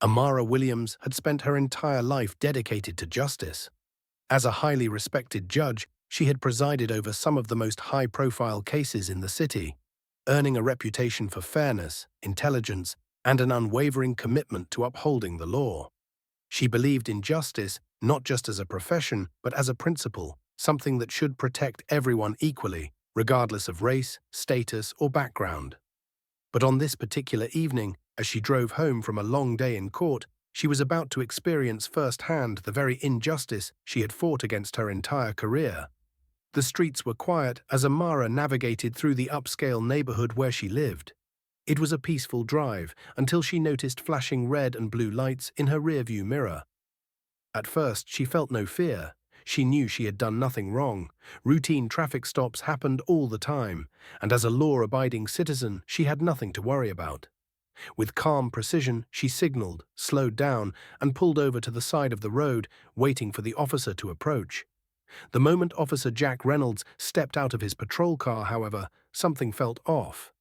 Amara Williams had spent her entire life dedicated to justice. As a highly respected judge, she had presided over some of the most high-profile cases in the city, earning a reputation for fairness, intelligence, and an unwavering commitment to upholding the law. She believed in justice not just as a profession, but as a principle, something that should protect everyone equally, regardless of race, status, or background. But on this particular evening, as she drove home from a long day in court, she was about to experience firsthand the very injustice she had fought against her entire career. The streets were quiet as Amara navigated through the upscale neighborhood where she lived. It was a peaceful drive until she noticed flashing red and blue lights in her rearview mirror. At first, she felt no fear. She knew she had done nothing wrong. Routine traffic stops happened all the time, and as a law-abiding citizen, she had nothing to worry about. With calm precision, she signaled, slowed down, and pulled over to the side of the road, waiting for the officer to approach. The moment Officer Jack Reynolds stepped out of his patrol car, however, something felt off.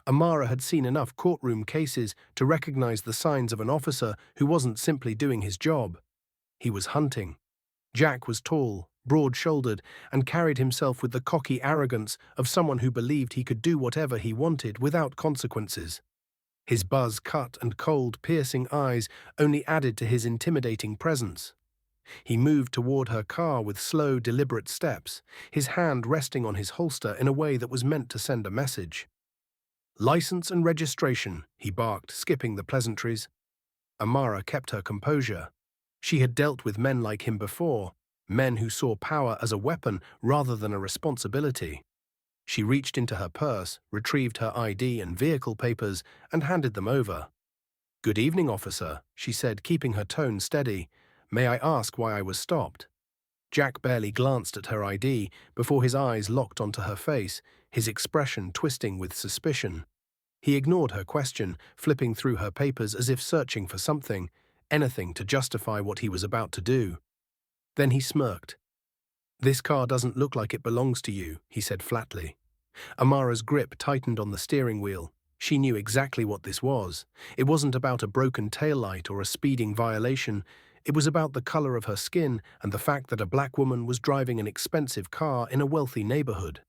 Amara had seen enough courtroom cases to recognize the signs of an officer who wasn't simply doing his job. He was hunting. Jack was tall, broad-shouldered, and carried himself with the cocky arrogance of someone who believed he could do whatever he wanted without consequences. His buzz-cut and cold, piercing eyes only added to his intimidating presence. He moved toward her car with slow, deliberate steps, his hand resting on his holster in a way that was meant to send a message. "License and registration," he barked, skipping the pleasantries. Amara kept her composure. She had dealt with men like him before, men who saw power as a weapon rather than a responsibility. She reached into her purse, retrieved her ID and vehicle papers, and handed them over. "Good evening, officer," she said, keeping her tone steady. "May I ask why I was stopped?" Jack barely glanced at her ID before his eyes locked onto her face, his expression twisting with suspicion. He ignored her question, flipping through her papers as if searching for something, anything to justify what he was about to do. Then he smirked. "This car doesn't look like it belongs to you," he said flatly. Amara's grip tightened on the steering wheel. She knew exactly what this was. It wasn't about a broken taillight or a speeding violation. It was about the color of her skin and the fact that a black woman was driving an expensive car in a wealthy neighborhood.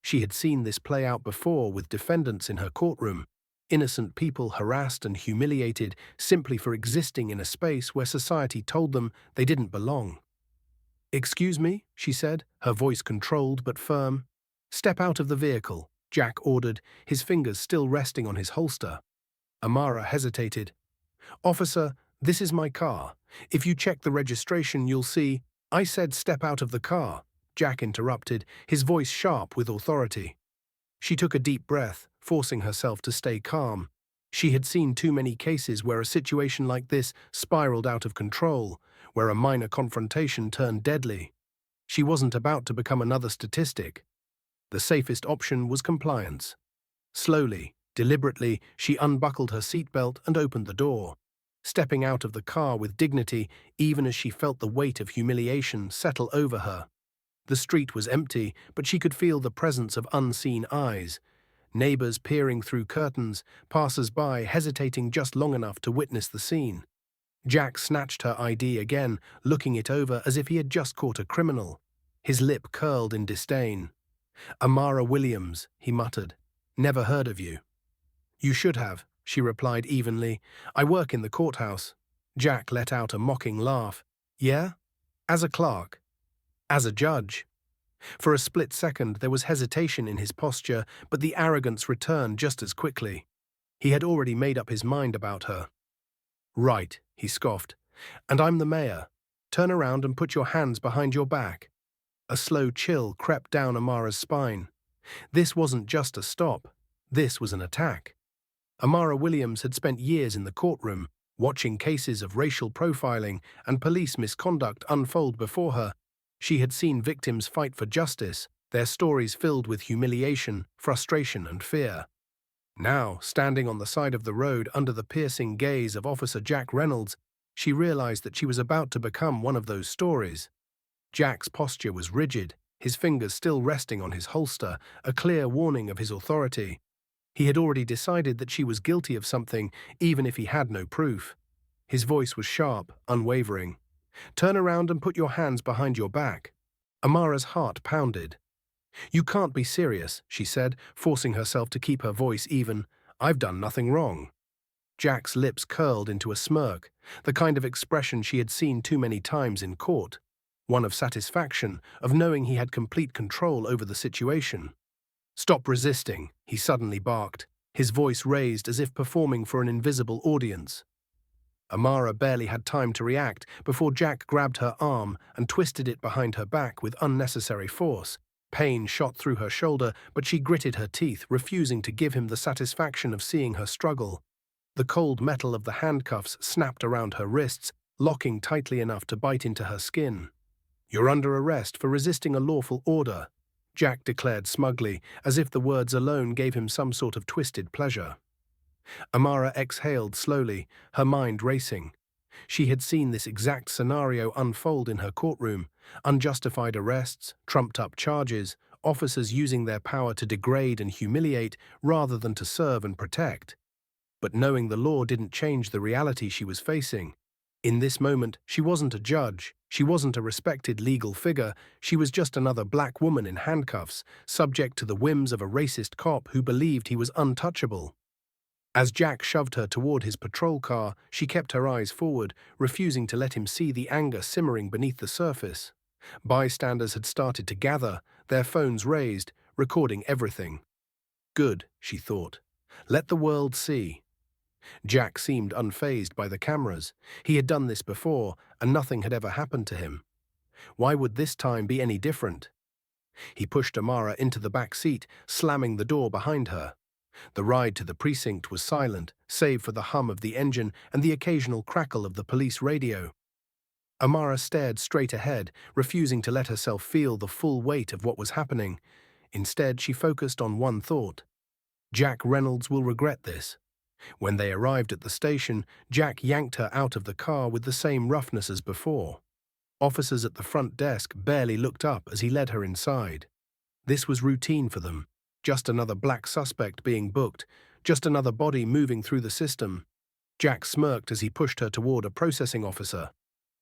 She had seen this play out before with defendants in her courtroom, innocent people harassed and humiliated simply for existing in a space where society told them they didn't belong. "Excuse me," she said, her voice controlled but firm. "Step out of the vehicle," Jack ordered, his fingers still resting on his holster. Amara hesitated. "Officer, this is my car. If you check the registration, you'll see—" "I said step out of the car," Jack interrupted, his voice sharp with authority. She took a deep breath, forcing herself to stay calm. She had seen too many cases where a situation like this spiraled out of control, where a minor confrontation turned deadly. She wasn't about to become another statistic. The safest option was compliance. Slowly, deliberately, she unbuckled her seatbelt and opened the door, stepping out of the car with dignity even as she felt the weight of humiliation settle over her. The street was empty, but she could feel the presence of unseen eyes. Neighbors peering through curtains, passers-by hesitating just long enough to witness the scene. Jack snatched her ID again, looking it over as if he had just caught a criminal. His lip curled in disdain. "Amara Williams," he muttered. "Never heard of you." "You should have," she replied evenly. "I work in the courthouse." Jack let out a mocking laugh. "Yeah? As a clerk?" "As a judge." For a split second there was hesitation in his posture, but the arrogance returned just as quickly. He had already made up his mind about her. "Right," he scoffed. "And I'm the mayor. Turn around and put your hands behind your back." A slow chill crept down Amara's spine. This wasn't just a stop. This was an attack. Amara Williams had spent years in the courtroom, watching cases of racial profiling and police misconduct unfold before her. She had seen victims fight for justice, their stories filled with humiliation, frustration, and fear. Now, standing on the side of the road under the piercing gaze of Officer Jack Reynolds, she realized that she was about to become one of those stories. Jack's posture was rigid, his fingers still resting on his holster, a clear warning of his authority. He had already decided that she was guilty of something, even if he had no proof. His voice was sharp, unwavering. "Turn around and put your hands behind your back." Amara's heart pounded. "You can't be serious," she said, forcing herself to keep her voice even. "I've done nothing wrong." Jack's lips curled into a smirk, the kind of expression she had seen too many times in court. One of satisfaction, of knowing he had complete control over the situation. "Stop resisting," he suddenly barked, his voice raised as if performing for an invisible audience. Amara barely had time to react before Jack grabbed her arm and twisted it behind her back with unnecessary force. Pain shot through her shoulder, but she gritted her teeth, refusing to give him the satisfaction of seeing her struggle. The cold metal of the handcuffs snapped around her wrists, locking tightly enough to bite into her skin. "You're under arrest for resisting a lawful order," Jack declared smugly, as if the words alone gave him some sort of twisted pleasure. Amara exhaled slowly, her mind racing. She had seen this exact scenario unfold in her courtroom: unjustified arrests, trumped-up charges, officers using their power to degrade and humiliate rather than to serve and protect. But knowing the law didn't change the reality she was facing. In this moment, she wasn't a judge, she wasn't a respected legal figure, she was just another black woman in handcuffs, subject to the whims of a racist cop who believed he was untouchable. As Jack shoved her toward his patrol car, she kept her eyes forward, refusing to let him see the anger simmering beneath the surface. Bystanders had started to gather, their phones raised, recording everything. Good, she thought. Let the world see. Jack seemed unfazed by the cameras. He had done this before, and nothing had ever happened to him. Why would this time be any different? He pushed Amara into the back seat, slamming the door behind her. The ride to the precinct was silent, save for the hum of the engine and the occasional crackle of the police radio. Amara stared straight ahead, refusing to let herself feel the full weight of what was happening. Instead, she focused on one thought. Jack Reynolds will regret this. When they arrived at the station, Jack yanked her out of the car with the same roughness as before. Officers at the front desk barely looked up as he led her inside. This was routine for them. Just another black suspect being booked, just another body moving through the system. Jack smirked as he pushed her toward a processing officer.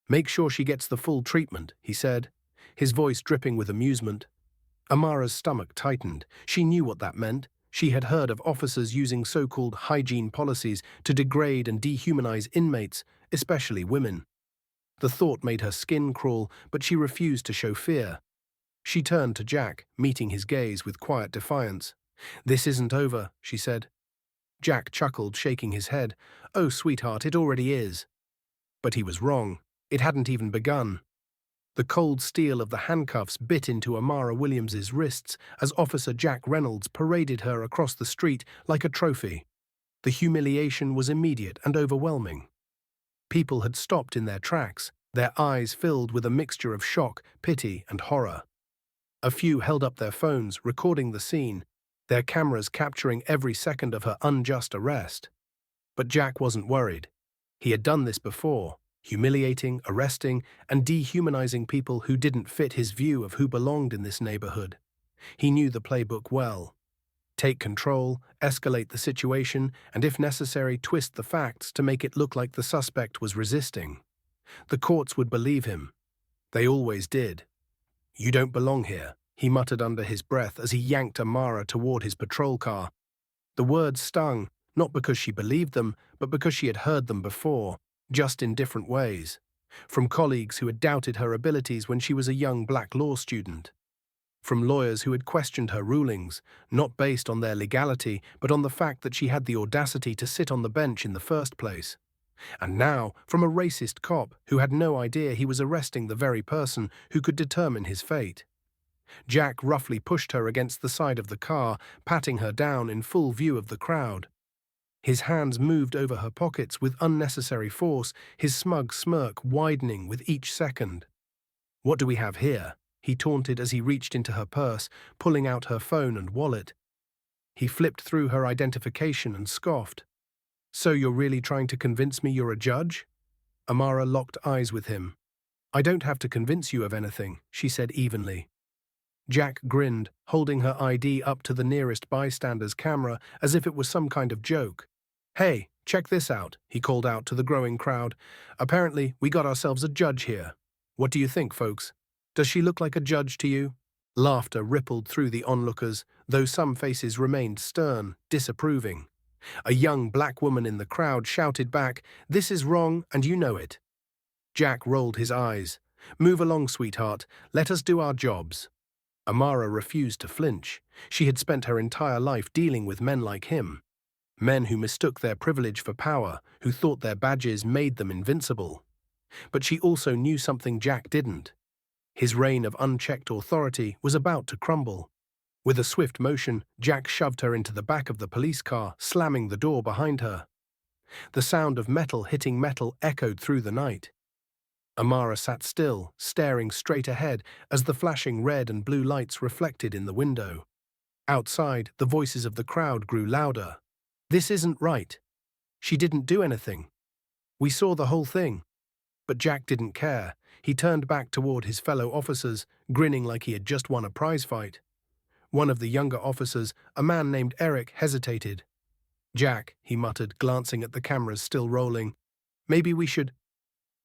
"Make sure she gets the full treatment," he said, his voice dripping with amusement. Amara's stomach tightened. She knew what that meant. She had heard of officers using so-called hygiene policies to degrade and dehumanize inmates, especially women. The thought made her skin crawl, but she refused to show fear. She turned to Jack, meeting his gaze with quiet defiance. "This isn't over," she said. Jack chuckled, shaking his head. "Oh, sweetheart, it already is." But he was wrong. It hadn't even begun. The cold steel of the handcuffs bit into Amara Williams's wrists as Officer Jack Reynolds paraded her across the street like a trophy. The humiliation was immediate and overwhelming. People had stopped in their tracks, their eyes filled with a mixture of shock, pity, and horror. A few held up their phones, recording the scene, their cameras capturing every second of her unjust arrest. But Jack wasn't worried. He had done this before, humiliating, arresting, and dehumanizing people who didn't fit his view of who belonged in this neighborhood. He knew the playbook well. Take control, escalate the situation, and if necessary, twist the facts to make it look like the suspect was resisting. The courts would believe him. They always did. "You don't belong here," he muttered under his breath as he yanked Amara toward his patrol car. The words stung, not because she believed them, but because she had heard them before, just in different ways. From colleagues who had doubted her abilities when she was a young black law student. From lawyers who had questioned her rulings, not based on their legality, but on the fact that she had the audacity to sit on the bench in the first place. And now, from a racist cop who had no idea he was arresting the very person who could determine his fate. Jack roughly pushed her against the side of the car, patting her down in full view of the crowd. His hands moved over her pockets with unnecessary force, his smug smirk widening with each second. "What do we have here?" he taunted as he reached into her purse, pulling out her phone and wallet. He flipped through her identification and scoffed. "So you're really trying to convince me you're a judge?" Amara locked eyes with him. "I don't have to convince you of anything," she said evenly. Jack grinned, holding her ID up to the nearest bystander's camera as if it was some kind of joke. "Hey, "Check this out," he called out to the growing crowd. "Apparently, we got ourselves a judge here. What do you think, folks? Does she look like a judge to you?" Laughter rippled through the onlookers, though some faces remained stern, disapproving. A young black woman in the crowd shouted back, "This is wrong, and you know it." Jack rolled his eyes. "Move along, sweetheart. Let us do our jobs." Amara refused to flinch. She had spent her entire life dealing with men like him. Men who mistook their privilege for power, who thought their badges made them invincible. But she also knew something Jack didn't. His reign of unchecked authority was about to crumble. With a swift motion, Jack shoved her into the back of the police car, slamming the door behind her. The sound of metal hitting metal echoed through the night. Amara sat still, staring straight ahead as the flashing red and blue lights reflected in the window. Outside, the voices of the crowd grew louder. "This isn't right. She didn't do anything. We saw the whole thing." But Jack didn't care. He turned back toward his fellow officers, grinning like he had just won a prize fight. One of the younger officers, a man named Eric, hesitated. "Jack," he muttered, glancing at the cameras still rolling. "Maybe we should—"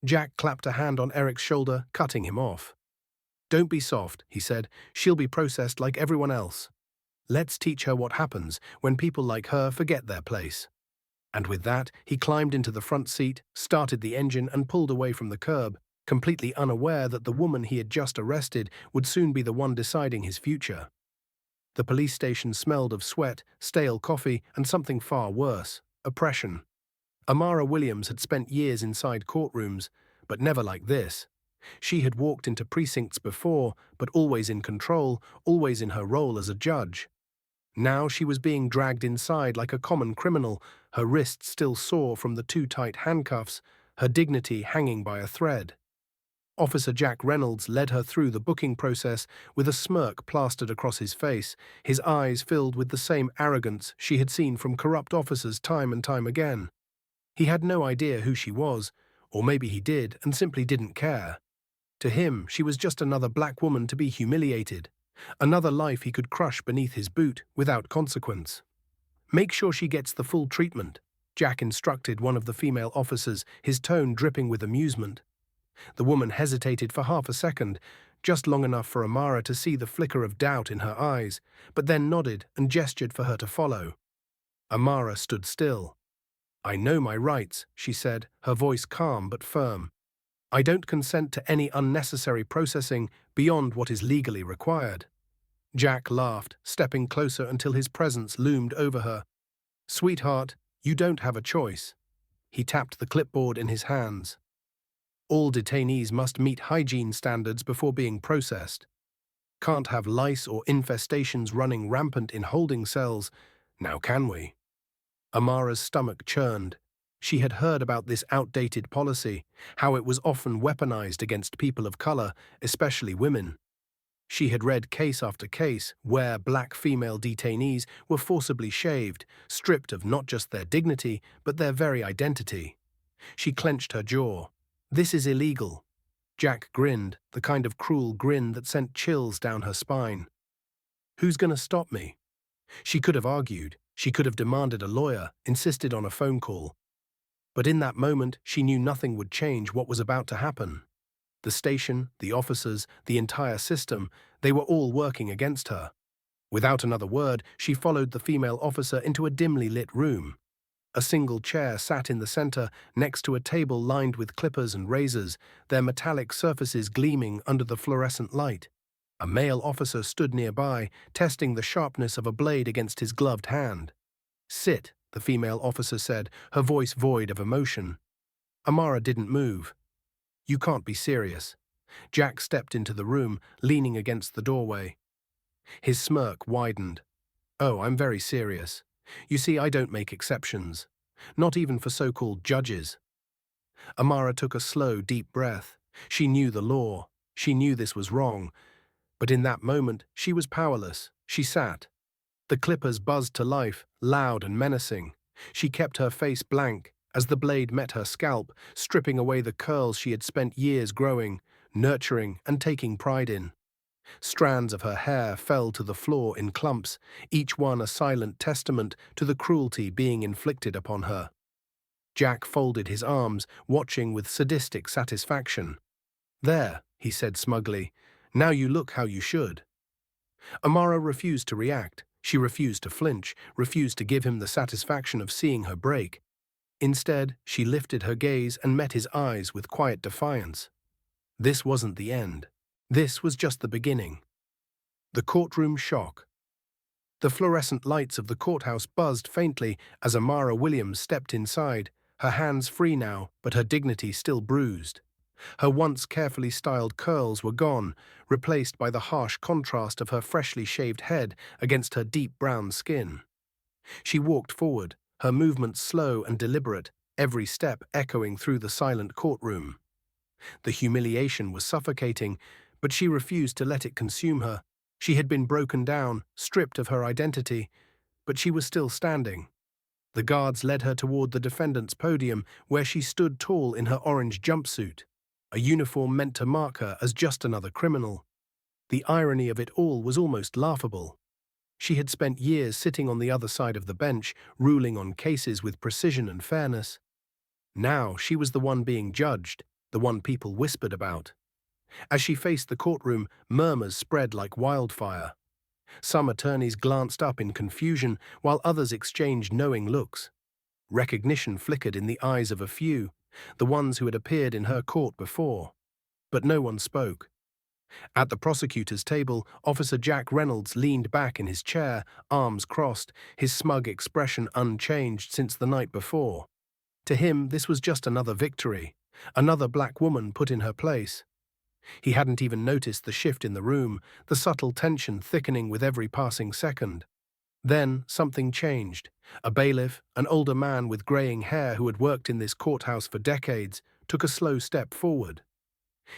Jack clapped a hand on Eric's shoulder, cutting him off. "Don't be soft," he said. "She'll be processed like everyone else. Let's teach her what happens when people like her forget their place." And with that, he climbed into the front seat, started the engine and pulled away from the curb, completely unaware that the woman he had just arrested would soon be the one deciding his future. The police station smelled of sweat, stale coffee, and something far worse, oppression. Amara Williams had spent years inside courtrooms, but never like this. She had walked into precincts before, but always in control, always in her role as a judge. Now she was being dragged inside like a common criminal, her wrists still sore from the too tight handcuffs, her dignity hanging by a thread. Officer Jack Reynolds led her through the booking process with a smirk plastered across his face, his eyes filled with the same arrogance she had seen from corrupt officers time and time again. He had no idea who she was, or maybe he did and simply didn't care. To him, she was just another black woman to be humiliated, another life he could crush beneath his boot without consequence. "Make sure she gets the full treatment," Jack instructed one of the female officers, his tone dripping with amusement. The woman hesitated for half a second, just long enough for Amara to see the flicker of doubt in her eyes, but then nodded and gestured for her to follow. Amara stood still. "I know my rights," she said, her voice calm but firm. "I don't consent to any unnecessary processing beyond what is legally required." Jack laughed, stepping closer until his presence loomed over her. "Sweetheart, you don't have a choice." He tapped the clipboard in his hands. "All detainees must meet hygiene standards before being processed. Can't have lice or infestations running rampant in holding cells, now can we?" Amara's stomach churned. She had heard about this outdated policy, how it was often weaponized against people of color, especially women. She had read case after case where black female detainees were forcibly shaved, stripped of not just their dignity, but their very identity. She clenched her jaw. "This is illegal." Jack grinned, the kind of cruel grin that sent chills down her spine. "Who's going to stop me?" She could have argued. She could have demanded a lawyer, insisted on a phone call. But in that moment, she knew nothing would change what was about to happen. The station, the officers, the entire system, they were all working against her. Without another word, she followed the female officer into a dimly lit room. A single chair sat in the center, next to a table lined with clippers and razors, their metallic surfaces gleaming under the fluorescent light. A male officer stood nearby, testing the sharpness of a blade against his gloved hand. "Sit," the female officer said, her voice void of emotion. Amara didn't move. "You can't be serious." Jack stepped into the room, leaning against the doorway. His smirk widened. "Oh, I'm very serious. You see, I don't make exceptions. Not even for so-called judges." Amara took a slow, deep breath. She knew the law. She knew this was wrong. But in that moment, she was powerless. She sat. The clippers buzzed to life, loud and menacing. She kept her face blank as the blade met her scalp, stripping away the curls she had spent years growing, nurturing, and taking pride in. Strands of her hair fell to the floor in clumps, each one a silent testament to the cruelty being inflicted upon her. Jack folded his arms, watching with sadistic satisfaction. "There," he said smugly. "Now you look how you should." Amara refused to react. She refused to flinch, refused to give him the satisfaction of seeing her break. Instead, she lifted her gaze and met his eyes with quiet defiance. This wasn't the end. This was just the beginning. The courtroom shock. The fluorescent lights of the courthouse buzzed faintly as Amara Williams stepped inside, her hands free now, but her dignity still bruised. Her once carefully styled curls were gone, replaced by the harsh contrast of her freshly shaved head against her deep brown skin. She walked forward, her movements slow and deliberate, every step echoing through the silent courtroom. The humiliation was suffocating, but she refused to let it consume her. She had been broken down, stripped of her identity, but she was still standing. The guards led her toward the defendant's podium, where she stood tall in her orange jumpsuit, a uniform meant to mark her as just another criminal. The irony of it all was almost laughable. She had spent years sitting on the other side of the bench, ruling on cases with precision and fairness. Now she was the one being judged, the one people whispered about. As she faced the courtroom, murmurs spread like wildfire. Some attorneys glanced up in confusion, while others exchanged knowing looks. Recognition flickered in the eyes of a few, the ones who had appeared in her court before. But no one spoke. At the prosecutor's table, Officer Jack Reynolds leaned back in his chair, arms crossed, his smug expression unchanged since the night before. To him, this was just another victory, another black woman put in her place. He hadn't even noticed the shift in the room, the subtle tension thickening with every passing second. Then something changed. A bailiff, an older man with graying hair who had worked in this courthouse for decades, took a slow step forward.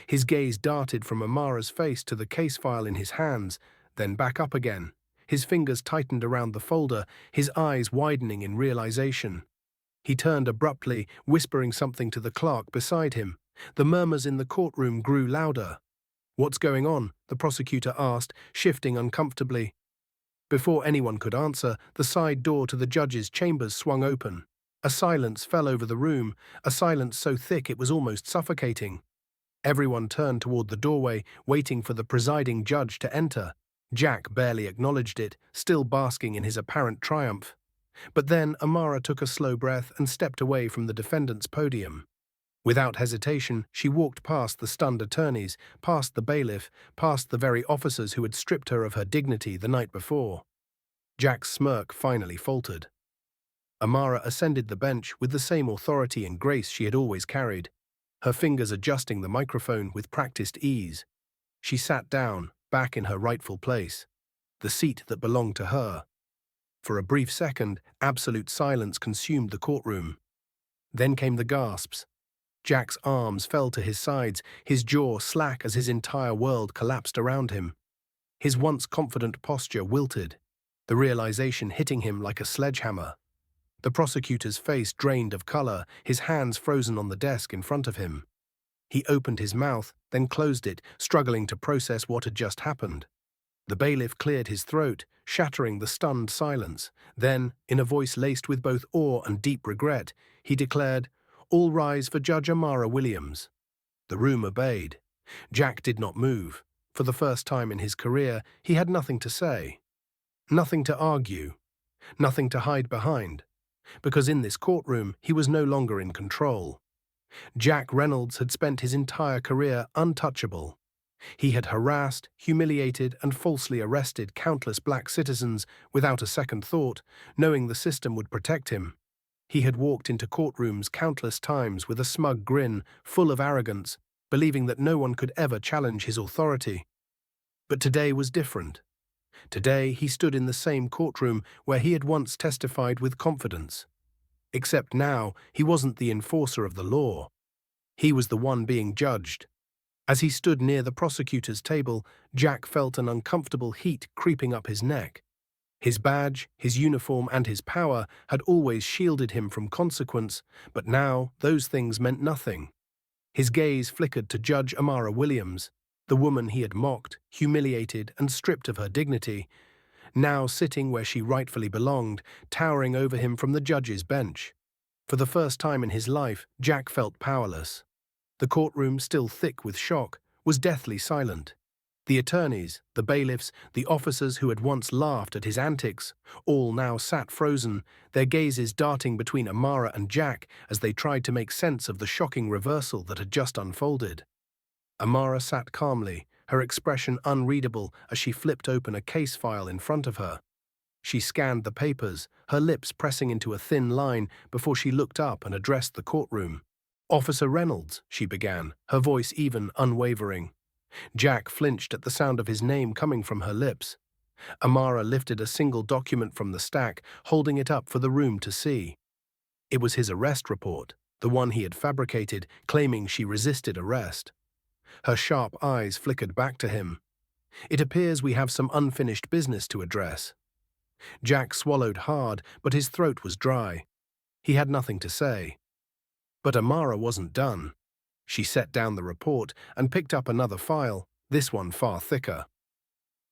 His gaze darted from Amara's face to the case file in his hands, then back up again. His fingers tightened around the folder, his eyes widening in realization. He turned abruptly, whispering something to the clerk beside him. The murmurs in the courtroom grew louder. "What's going on?" the prosecutor asked, shifting uncomfortably. Before anyone could answer, the side door to the judge's chambers swung open. A silence fell over the room, a silence so thick it was almost suffocating. Everyone turned toward the doorway, waiting for the presiding judge to enter. Jack barely acknowledged it, still basking in his apparent triumph. But then Amara took a slow breath and stepped away from the defendant's podium. Without hesitation, she walked past the stunned attorneys, past the bailiff, past the very officers who had stripped her of her dignity the night before. Jack's smirk finally faltered. Amara ascended the bench with the same authority and grace she had always carried, her fingers adjusting the microphone with practiced ease. She sat down, back in her rightful place, the seat that belonged to her. For a brief second, absolute silence consumed the courtroom. Then came the gasps. Jack's arms fell to his sides, his jaw slack as his entire world collapsed around him. His once confident posture wilted, the realization hitting him like a sledgehammer. The prosecutor's face drained of color, his hands frozen on the desk in front of him. He opened his mouth, then closed it, struggling to process what had just happened. The bailiff cleared his throat, shattering the stunned silence. Then, in a voice laced with both awe and deep regret, he declared, "All rise for Judge Amara Williams." The room obeyed. Jack did not move. For the first time in his career, he had nothing to say. Nothing to argue. Nothing to hide behind. Because in this courtroom, he was no longer in control. Jack Reynolds had spent his entire career untouchable. He had harassed, humiliated, and falsely arrested countless black citizens without a second thought, knowing the system would protect him. He had walked into courtrooms countless times with a smug grin, full of arrogance, believing that no one could ever challenge his authority. But today was different. Today he stood in the same courtroom where he had once testified with confidence. Except now, he wasn't the enforcer of the law. He was the one being judged. As he stood near the prosecutor's table, Jack felt an uncomfortable heat creeping up his neck. His badge, his uniform, and his power had always shielded him from consequence, but now those things meant nothing. His gaze flickered to Judge Amara Williams, the woman he had mocked, humiliated, and stripped of her dignity, now sitting where she rightfully belonged, towering over him from the judge's bench. For the first time in his life, Jack felt powerless. The courtroom, still thick with shock, was deathly silent. The attorneys, the bailiffs, the officers who had once laughed at his antics, all now sat frozen, their gazes darting between Amara and Jack as they tried to make sense of the shocking reversal that had just unfolded. Amara sat calmly, her expression unreadable as she flipped open a case file in front of her. She scanned the papers, her lips pressing into a thin line before she looked up and addressed the courtroom. "Officer Reynolds," she began, her voice even, unwavering. Jack flinched at the sound of his name coming from her lips. Amara lifted a single document from the stack, holding it up for the room to see. It was his arrest report, the one he had fabricated, claiming she resisted arrest. Her sharp eyes flickered back to him. "It appears we have some unfinished business to address." Jack swallowed hard, but his throat was dry. He had nothing to say. But Amara wasn't done. She set down the report and picked up another file, this one far thicker.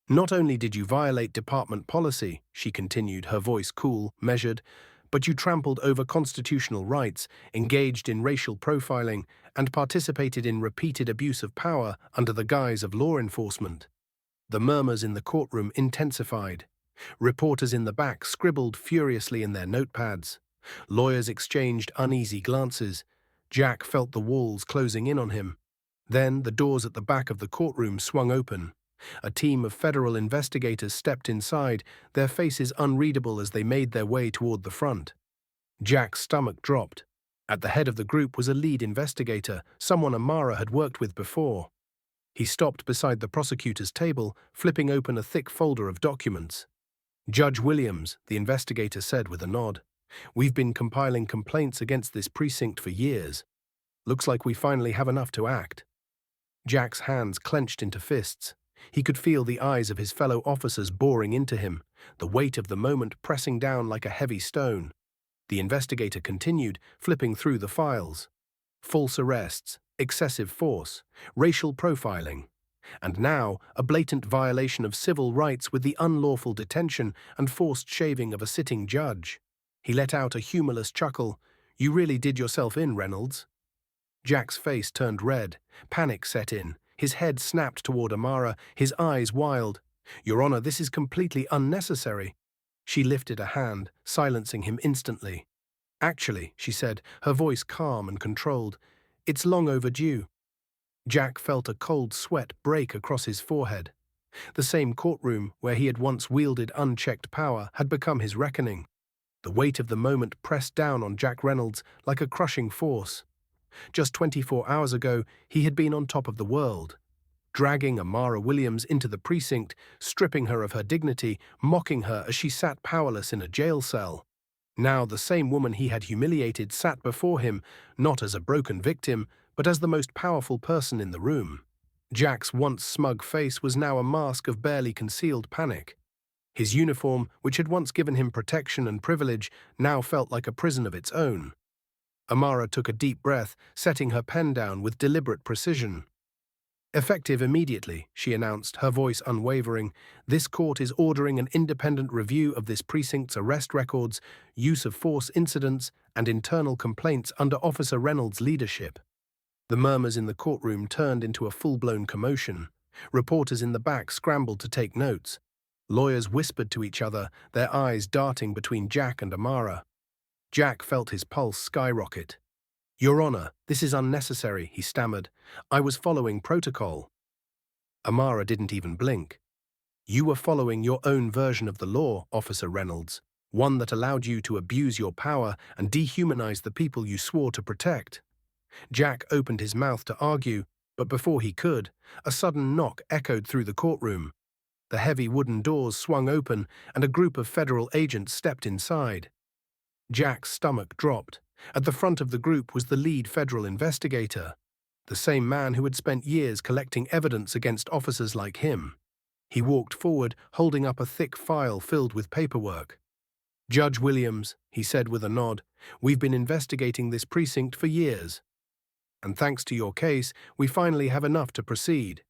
"Not only did you violate department policy," she continued, her voice cool, measured, "but you trampled over constitutional rights, engaged in racial profiling, and participated in repeated abuse of power under the guise of law enforcement." The murmurs in the courtroom intensified. Reporters in the back scribbled furiously in their notepads. Lawyers exchanged uneasy glances. Jack felt the walls closing in on him. Then the doors at the back of the courtroom swung open. A team of federal investigators stepped inside, their faces unreadable as they made their way toward the front. Jack's stomach dropped. At the head of the group was a lead investigator, someone Amara had worked with before. He stopped beside the prosecutor's table, flipping open a thick folder of documents. "Judge Williams," the investigator said with a nod. "We've been compiling complaints against this precinct for years. Looks like we finally have enough to act." Jack's hands clenched into fists. He could feel the eyes of his fellow officers boring into him, the weight of the moment pressing down like a heavy stone. The investigator continued, flipping through the files. False arrests, excessive force, racial profiling. And now, a blatant violation of civil rights with the unlawful detention and forced shaving of a sitting judge. He let out a humorless chuckle. "You really did yourself in, Reynolds." Jack's face turned red. Panic set in. His head snapped toward Amara, his eyes wild. "Your Honor, this is completely unnecessary." She lifted a hand, silencing him instantly. "Actually," she said, her voice calm and controlled, "it's long overdue." Jack felt a cold sweat break across his forehead. The same courtroom where he had once wielded unchecked power had become his reckoning. The weight of the moment pressed down on Jack Reynolds like a crushing force. Just 24 hours ago, he had been on top of the world, dragging Amara Williams into the precinct, stripping her of her dignity, mocking her as she sat powerless in a jail cell. Now the same woman he had humiliated sat before him, not as a broken victim, but as the most powerful person in the room. Jack's once smug face was now a mask of barely concealed panic. His uniform, which had once given him protection and privilege, now felt like a prison of its own. Amara took a deep breath, setting her pen down with deliberate precision. "Effective immediately," she announced, her voice unwavering, "this court is ordering an independent review of this precinct's arrest records, use of force incidents, and internal complaints under Officer Reynolds' leadership." The murmurs in the courtroom turned into a full-blown commotion. Reporters in the back scrambled to take notes. Lawyers whispered to each other, their eyes darting between Jack and Amara. Jack felt his pulse skyrocket. "Your Honor, this is unnecessary," he stammered. "I was following protocol." Amara didn't even blink. "You were following your own version of the law, Officer Reynolds, one that allowed you to abuse your power and dehumanize the people you swore to protect." Jack opened his mouth to argue, but before he could, a sudden knock echoed through the courtroom. The heavy wooden doors swung open, and a group of federal agents stepped inside. Jack's stomach dropped. At the front of the group was the lead federal investigator, the same man who had spent years collecting evidence against officers like him. He walked forward, holding up a thick file filled with paperwork. "Judge Williams," he said with a nod, "we've been investigating this precinct for years. And thanks to your case, we finally have enough to proceed."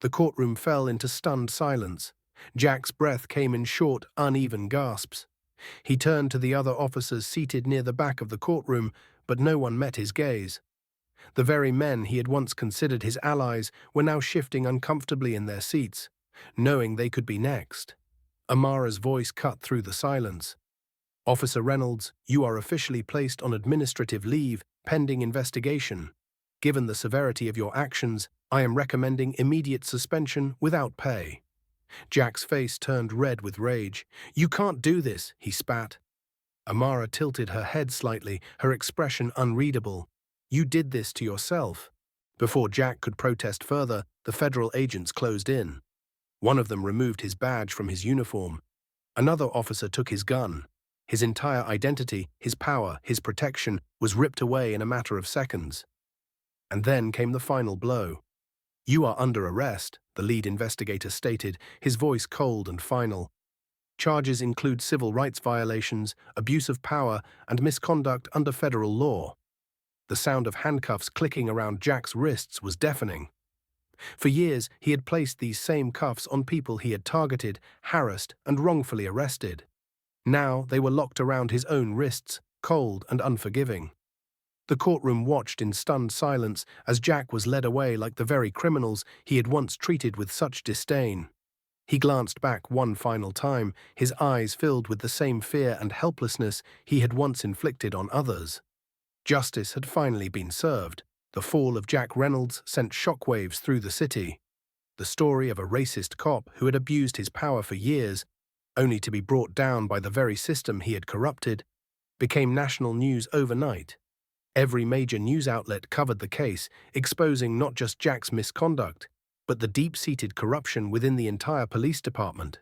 The courtroom fell into stunned silence. Jack's breath came in short, uneven gasps. He turned to the other officers seated near the back of the courtroom, but no one met his gaze. The very men he had once considered his allies were now shifting uncomfortably in their seats, knowing they could be next. Amara's voice cut through the silence. "Officer Reynolds, you are officially placed on administrative leave pending investigation. Given the severity of your actions, I am recommending immediate suspension without pay." Jack's face turned red with rage. "You can't do this," he spat. Amara tilted her head slightly, her expression unreadable. "You did this to yourself." Before Jack could protest further, the federal agents closed in. One of them removed his badge from his uniform. Another officer took his gun. His entire identity, his power, his protection was ripped away in a matter of seconds. And then came the final blow. "You are under arrest," the lead investigator stated, his voice cold and final. "Charges include civil rights violations, abuse of power, and misconduct under federal law." The sound of handcuffs clicking around Jack's wrists was deafening. For years, he had placed these same cuffs on people he had targeted, harassed, and wrongfully arrested. Now they were locked around his own wrists, cold and unforgiving. The courtroom watched in stunned silence as Jack was led away like the very criminals he had once treated with such disdain. He glanced back one final time, his eyes filled with the same fear and helplessness he had once inflicted on others. Justice had finally been served. The fall of Jack Reynolds sent shockwaves through the city. The story of a racist cop who had abused his power for years, only to be brought down by the very system he had corrupted, became national news overnight. Every major news outlet covered the case, exposing not just Jack's misconduct, but the deep-seated corruption within the entire police department.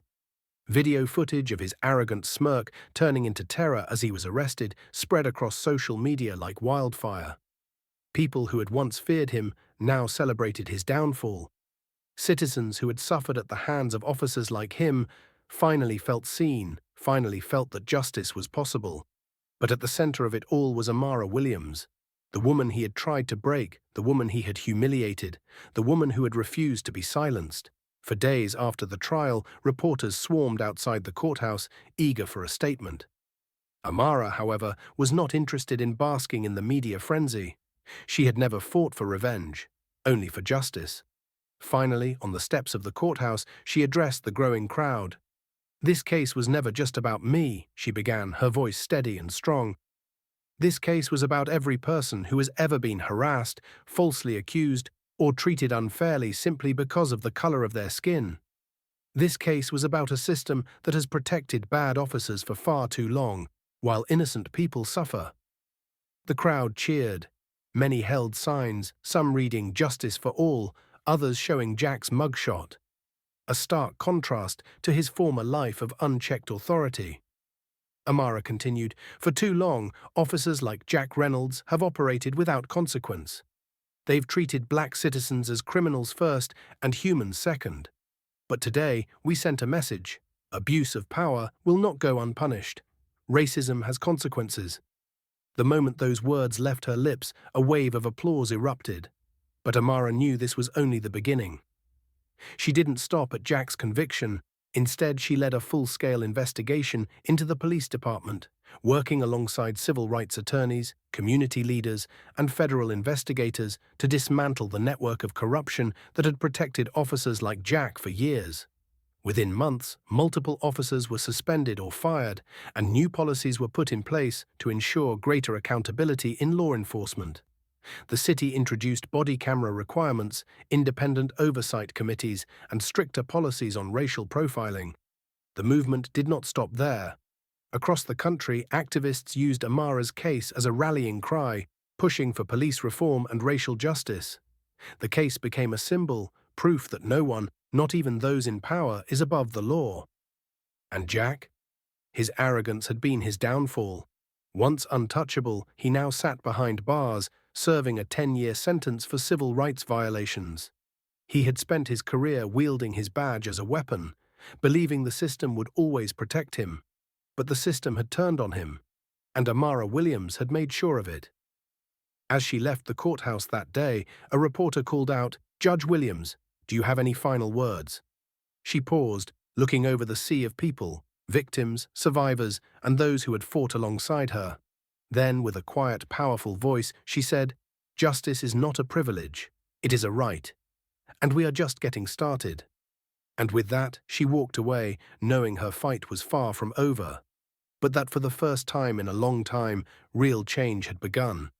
Video footage of his arrogant smirk turning into terror as he was arrested spread across social media like wildfire. People who had once feared him now celebrated his downfall. Citizens who had suffered at the hands of officers like him finally felt seen, finally felt that justice was possible. But at the center of it all was Amara Williams, the woman he had tried to break, the woman he had humiliated, the woman who had refused to be silenced. For days after the trial, reporters swarmed outside the courthouse, eager for a statement. Amara, however, was not interested in basking in the media frenzy. She had never fought for revenge, only for justice. Finally, on the steps of the courthouse, she addressed the growing crowd. "This case was never just about me," she began, her voice steady and strong. "This case was about every person who has ever been harassed, falsely accused, or treated unfairly simply because of the color of their skin. This case was about a system that has protected bad officers for far too long, while innocent people suffer." The crowd cheered. Many held signs, some reading "Justice for All," others showing Jack's mugshot. A stark contrast to his former life of unchecked authority. Amara continued, "For too long, officers like Jack Reynolds have operated without consequence. They've treated black citizens as criminals first and humans second. But today, we sent a message. Abuse of power will not go unpunished. Racism has consequences." The moment those words left her lips, a wave of applause erupted. But Amara knew this was only the beginning. She didn't stop at Jack's conviction. Instead, she led a full-scale investigation into the police department, working alongside civil rights attorneys, community leaders, and federal investigators to dismantle the network of corruption that had protected officers like Jack for years. Within months, multiple officers were suspended or fired, and new policies were put in place to ensure greater accountability in law enforcement. The city introduced body camera requirements, independent oversight committees, and stricter policies on racial profiling. The movement did not stop there. Across the country, activists used Amara's case as a rallying cry, pushing for police reform and racial justice. The case became a symbol, proof that no one, not even those in power, is above the law. And Jack? His arrogance had been his downfall. Once untouchable, he now sat behind bars, serving a 10-year sentence for civil rights violations. He had spent his career wielding his badge as a weapon, believing the system would always protect him. But the system had turned on him, and Amara Williams had made sure of it. As she left the courthouse that day, a reporter called out, "Judge Williams, do you have any final words?" She paused, looking over the sea of people, victims, survivors, and those who had fought alongside her. Then, with a quiet, powerful voice, she said, "Justice is not a privilege, it is a right, and we are just getting started." And with that, she walked away, knowing her fight was far from over, but that for the first time in a long time, real change had begun.